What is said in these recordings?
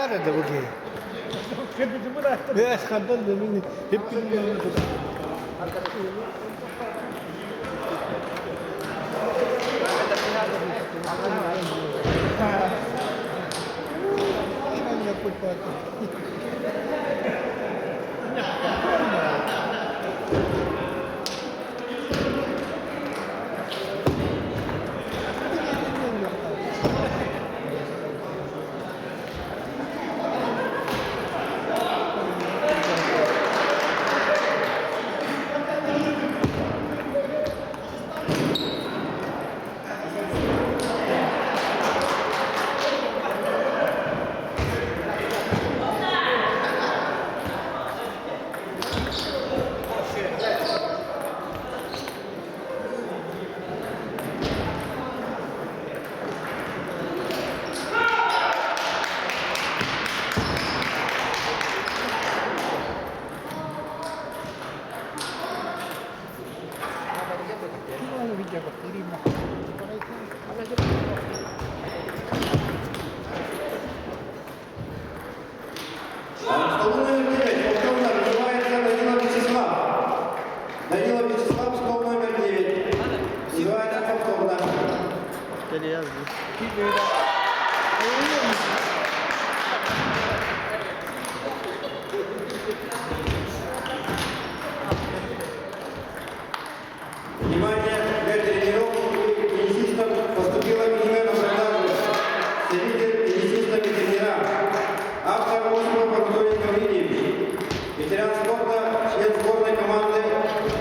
var ya da bakayım. Ya skandal demin hep bilmiyorum. Стол номер 9. Повторно называется Данила Вячеслав. Данила Вячеслав, стол номер 9. Называется повторно. Внимание, для тренировки теннисистов поступило письмо на продажу. Средитель теннисиста ветеринара. Автор Осипов Анатолий Гаврилевич. Ветеран спорта, член сборной команды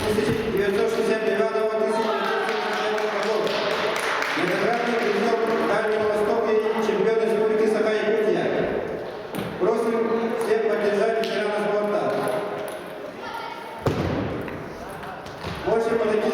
1969-1970 годов. Многократный призер Дальнего Востока и чемпион республики Саха-Якутия. Просим всех поддержать ветерана спорта. Больше подойти